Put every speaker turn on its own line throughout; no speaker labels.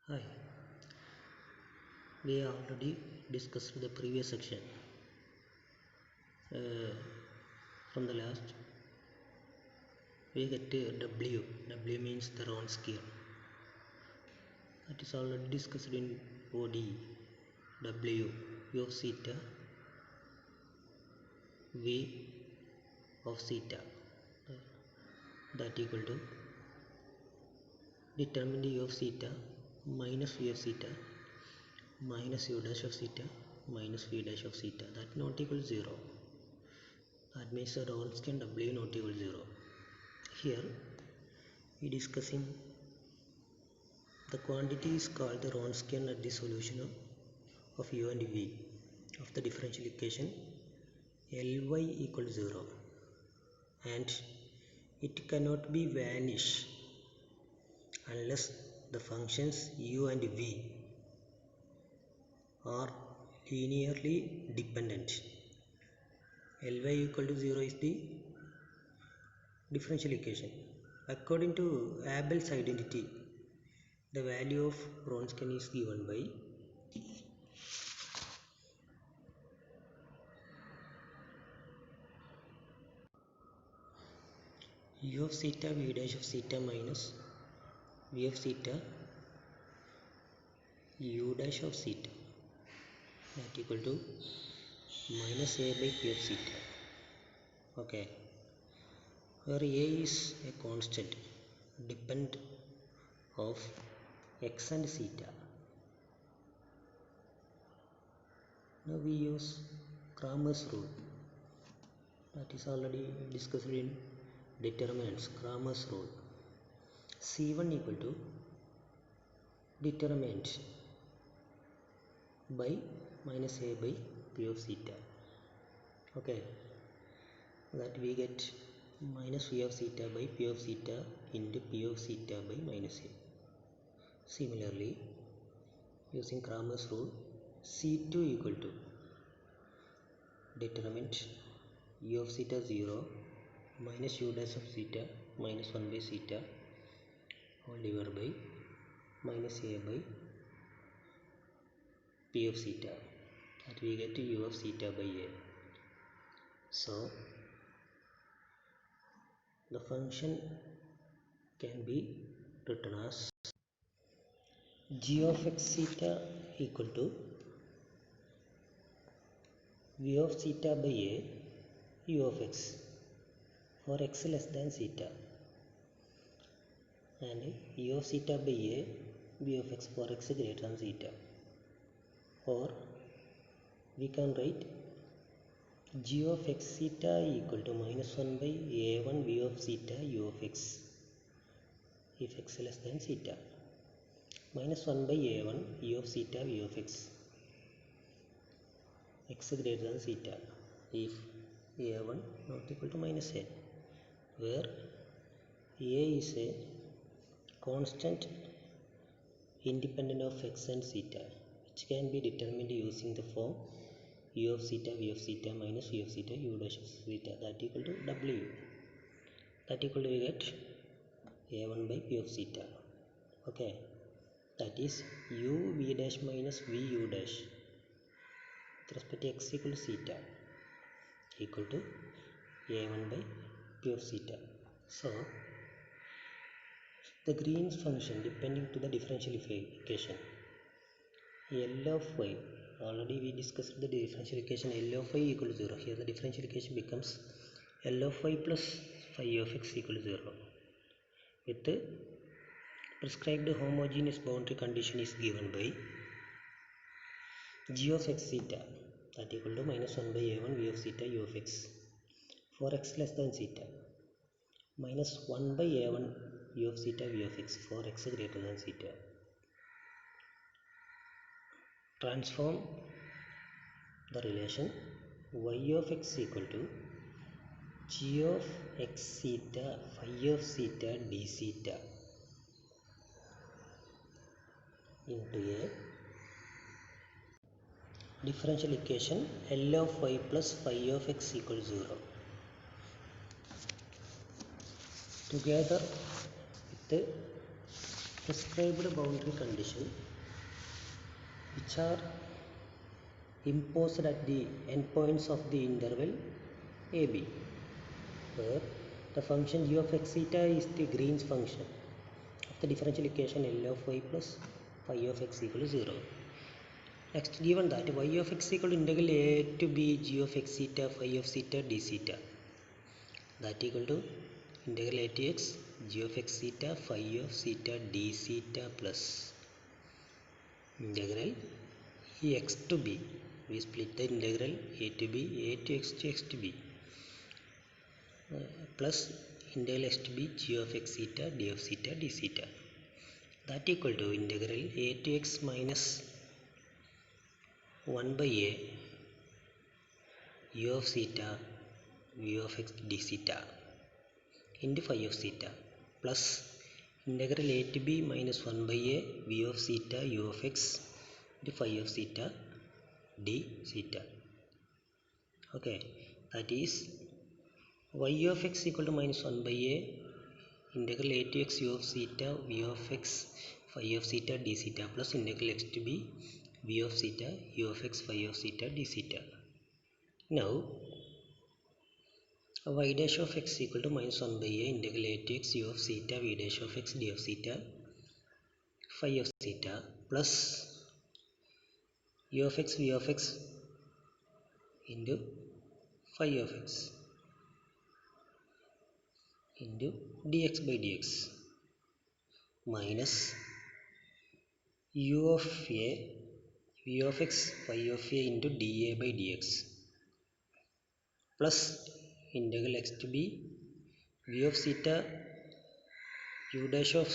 Hi, we already discussed the previous section. From the last, we get W. W means the Wronskian. That is already discussed in OD. W, U of theta, V of theta. That equal to determine U of theta minus V of theta minus U dash of theta minus V dash of theta. That not equal to 0. That means the Wronskian W not equal to 0. Here we discussing the quantity is called the Wronskian at the solution of U and V of the differential equation Ly equal to 0, and it cannot be vanish unless the functions U and V are linearly dependent. Ly equal to 0 is the differential equation. According to Abel's identity, the value of Wronskian is given by U of theta V dash of theta minus V of theta U dash of theta, that equal to minus A by P of theta. Okay, where A is a constant dependent of x and theta. Now we use Cramer's rule, that is already discussed in determinants. Cramer's rule, C1 equal to determinant by minus A by P of theta. Okay, that we get minus V of theta by P of theta into P of theta by minus A. Similarly, using Cramer's rule, C2 equal to determinant U of theta 0 minus U dash of theta minus 1 by theta all divided by minus A by P of theta, that we get U of theta by A. So the function can be written as g of x theta equal to V of theta by A U of x for x less than theta, and U of theta by A V of x for x greater than theta. Or we can write g of x theta equal to minus 1 by A1 V of theta U of x if x less than theta, minus 1 by A1 U of theta V of x greater than theta if A1 not equal to minus A, where A is a constant independent of x and theta, which can be determined using the form U of theta V of theta minus V of theta U dash of theta, that equal to W. That equal to we get A1 by P of theta. Okay, that is U V dash minus V U dash with respect to x equal to theta equal to A1 by P of theta. So the Green's function depending to the differential equation L of y, already we discussed the differential equation L of y equal to 0. Here the differential equation becomes L of y plus phi of x equal to 0 with the prescribed homogeneous boundary condition is given by g of x theta, that equal to minus 1 by A1 V of theta U of x for x less than theta, minus 1 by A1 U of theta V of x for x greater than theta. Transform the relation y of x equal to g of x theta phi of theta d theta into a differential equation L of y plus phi of x equal to 0, together with the prescribed boundary condition which are imposed at the endpoints of the interval AB, where the function g of x theta is the Green's function of the differential equation L of y plus phi of x equal to 0. Next, given that y of x equal to integral a to b g of x theta phi of theta d theta, that equal to integral a to x g of x theta phi of theta d theta plus integral x to b. We split the integral a to b, a to x to b, plus integral x to b g of x theta d of theta d theta, that equal to integral a to x minus 1 by a u of theta v of x d theta into phi of theta, plus integral a to b minus 1 by a v of theta u of x into phi of theta d theta. Okay, that is y of x equal to minus 1 by a integral a to x u of theta v of x phi of theta d theta plus integral x to b v of theta u of x phi of theta d theta. Now y dash of x equal to minus 1 by a integral a to x u of theta v dash of x d of theta phi of theta plus u of x v of x into phi of x into dx by dx minus u of a v of x phi of a into dA by dx plus integral x to b v of theta u dash of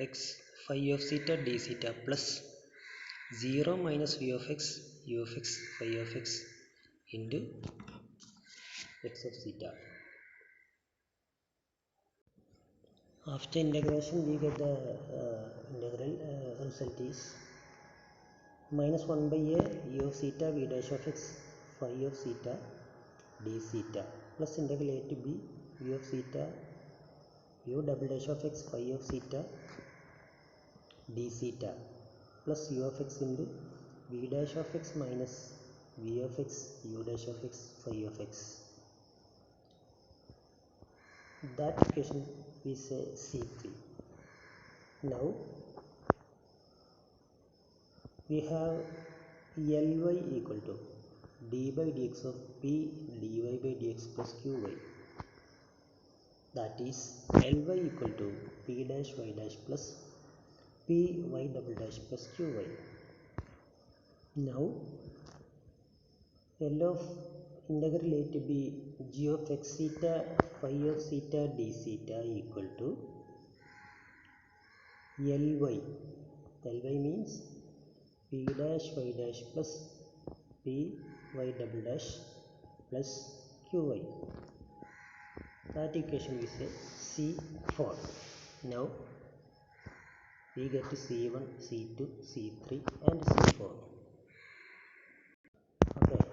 x phi of theta d theta plus 0 minus v of x u of x phi of x into x of theta. After integration we get the integral result is minus 1 by a u of theta v dash of x phi of theta d theta plus integral a to b v of theta u double dash of x phi of theta d theta plus u of x into v dash of x minus v of x u dash of x phi of x. That equation we say C3. Now we have Ly equal to d by dx of p dy by dx plus qy, that is Ly equal to p dash y dash plus p y double dash plus qy. Now L of integral a to b g of x theta phi of theta d theta equal to Ly. Ly means p dash y dash plus p y double dash plus qy. That equation we say C4. Now we get C1, C2, C3 and C4. Okay,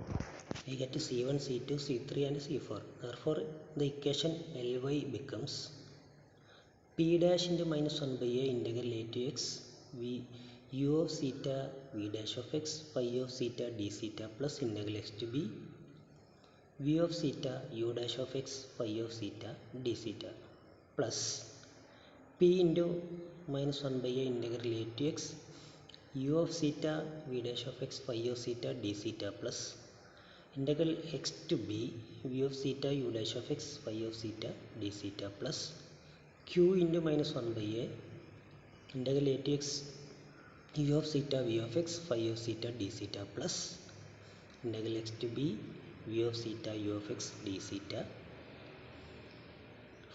we get C1, C2, C3 and C4. Therefore the equation Ly becomes p dash into minus 1 by a integral a to x v u of theta v dash of x phi of theta d theta plus integral x to b v of theta u dash of x phi of theta d theta plus p into minus 1 by a integral a to x u of theta v dash of x phi of theta d theta plus integral x to b v of theta u dash of x phi of theta d theta plus q into minus 1 by a integral a to x u of theta v of x phi of theta d theta plus integral x to b v of theta u of x d theta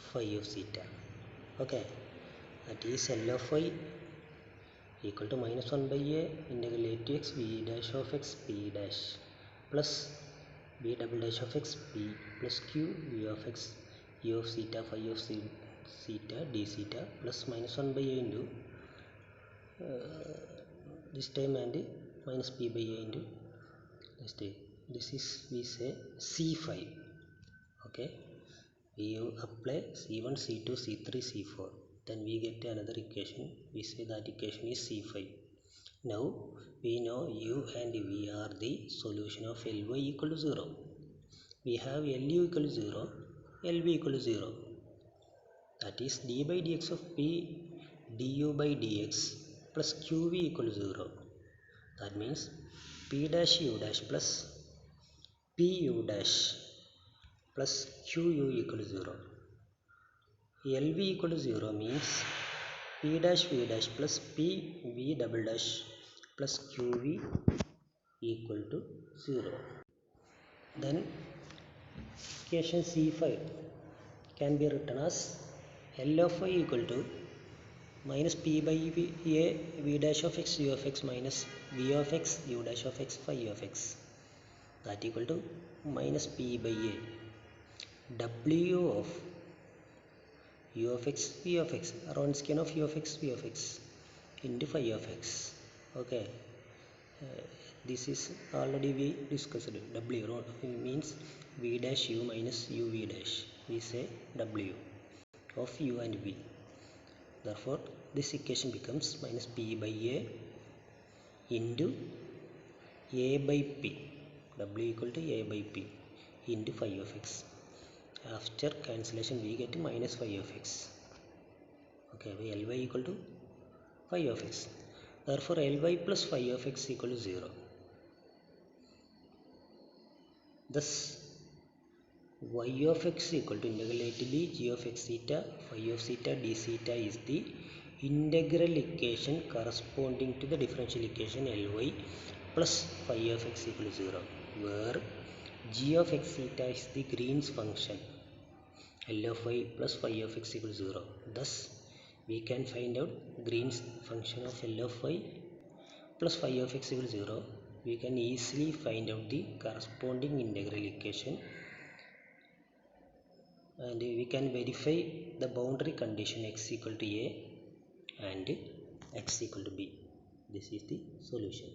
phi of theta. Okay, that is L of y equal to minus 1 by a integral a to x v dash of x p dash plus v double dash of x p plus q v of x u of theta phi of theta d theta plus minus 1 by a into this time and minus p by a into this time. This is we say C5. Okay, we apply C1, C2, C3, C4. then we get another equation. We say that equation is C5. Now we know u and v are the solution of Ly equal to 0. We have Lu equal to 0, Lv equal to 0. That is d by dx of p du by dx plus qv equal to 0. That means p dash u dash plus pu dash plus qu equal to 0. Lv equal to 0 means p dash v dash plus pv double dash plus qv equal to 0. Then equation C5 can be written as L of y equal to minus p by a v dash of x u of x minus v of x u dash of x phi of x, that equal to minus p by a w of u of x v of x around skin of u of x v of x into phi of x. Okay, this is already we discussed. W means v dash u minus u v dash, we say w of u and v. Therefore this equation becomes minus p by a into a by p, w equal to a by p into phi of x. After cancellation we get minus phi of x. Okay, Ly equal to phi of x. Therefore Ly plus phi of x equal to 0. Thus y of x equal to integral a to b g of x theta phi of theta d theta is the integral equation corresponding to the differential equation Ly plus phi of x equal to 0, where g of x theta is the Green's function, L of y plus phi of x equal to 0. Thus we can find out Green's function of L of y plus phi of x equal to 0. We can easily find out the corresponding integral equation, and we can verify the boundary condition x equal to a and x equal to b. This is the solution.